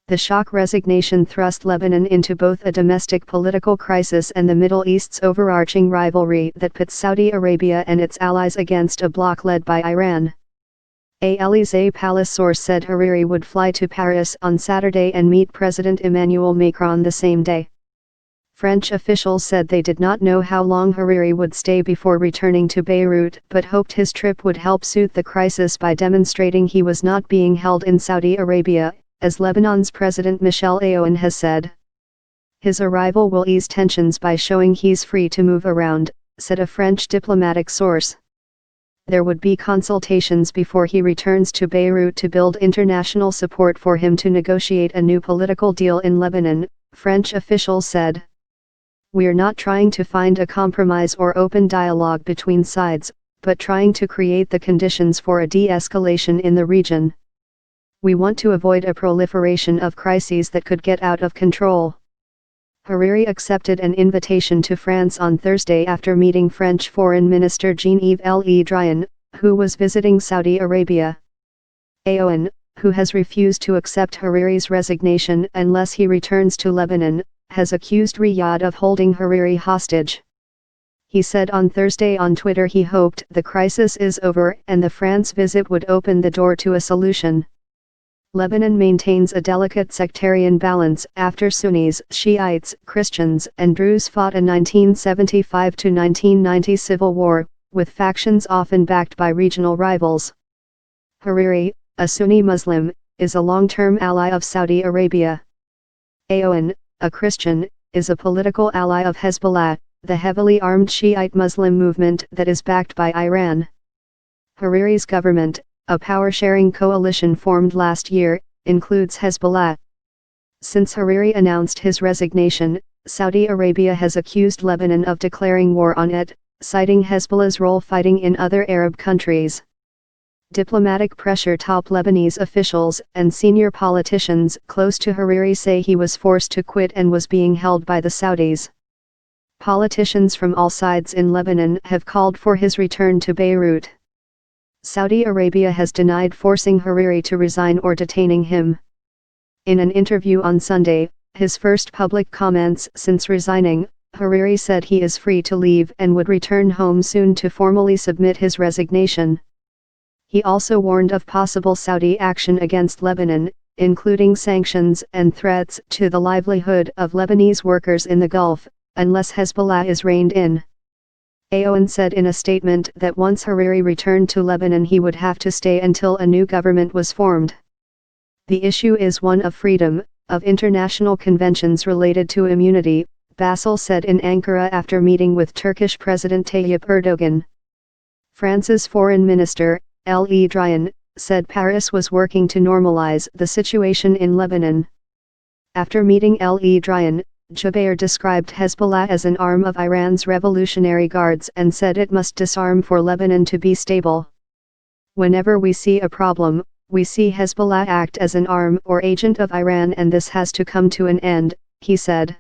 The shock resignation thrust Lebanon into both a domestic political crisis and the Middle East's overarching rivalry that pits Saudi Arabia and its allies against a bloc led by Iran. A Élysée Palace source said Hariri would fly to Paris on Saturday and meet President Emmanuel Macron the same day. French officials said they did not know how long Hariri would stay before returning to Beirut, but hoped his trip would help soothe the crisis by demonstrating he was not being held in Saudi Arabia, as Lebanon's President Michel Aoun has said. His arrival will ease tensions by showing he's free to move around, said a French diplomatic source. There would be consultations before he returns to Beirut to build international support for him to negotiate a new political deal in Lebanon, French officials said. We're not trying to find a compromise or open dialogue between sides, but trying to create the conditions for a de-escalation in the region. We want to avoid a proliferation of crises that could get out of control. Hariri accepted an invitation to France on Thursday after meeting French Foreign Minister Jean-Yves Le Drian, who was visiting Saudi Arabia. Aoun, who has refused to accept Hariri's resignation unless he returns to Lebanon, has accused Riyadh of holding Hariri hostage. He said on Thursday on Twitter he hoped the crisis is over and the France visit would open the door to a solution. Lebanon maintains a delicate sectarian balance after Sunnis, Shiites, Christians, and Druze fought a 1975–1990 civil war, with factions often backed by regional rivals. Hariri, a Sunni Muslim, is a long-term ally of Saudi Arabia. Aoun, a Christian, is a political ally of Hezbollah, the heavily armed Shiite Muslim movement that is backed by Iran. Hariri's government, a power-sharing coalition formed last year, includes Hezbollah. Since Hariri announced his resignation, Saudi Arabia has accused Lebanon of declaring war on it, citing Hezbollah's role fighting in other Arab countries. Diplomatic pressure top Lebanese officials and senior politicians close to Hariri say he was forced to quit and was being held by the Saudis. Politicians from all sides in Lebanon have called for his return to Beirut. Saudi Arabia has denied forcing Hariri to resign or detaining him. In an interview on Sunday, his first public comments since resigning, Hariri said he is free to leave and would return home soon to formally submit his resignation. He also warned of possible Saudi action against Lebanon, including sanctions and threats to the livelihood of Lebanese workers in the Gulf, unless Hezbollah is reined in. Aoun said in a statement that once Hariri returned to Lebanon he would have to stay until a new government was formed. The issue is one of freedom, of international conventions related to immunity, Basel said in Ankara after meeting with Turkish President Tayyip Erdogan. France's foreign minister, Le Drian, said Paris was working to normalize the situation in Lebanon. After meeting Le Drian, Jubair described Hezbollah as an arm of Iran's Revolutionary Guards and said it must disarm for Lebanon to be stable. Whenever we see a problem, we see Hezbollah act as an arm or agent of Iran and this has to come to an end, he said.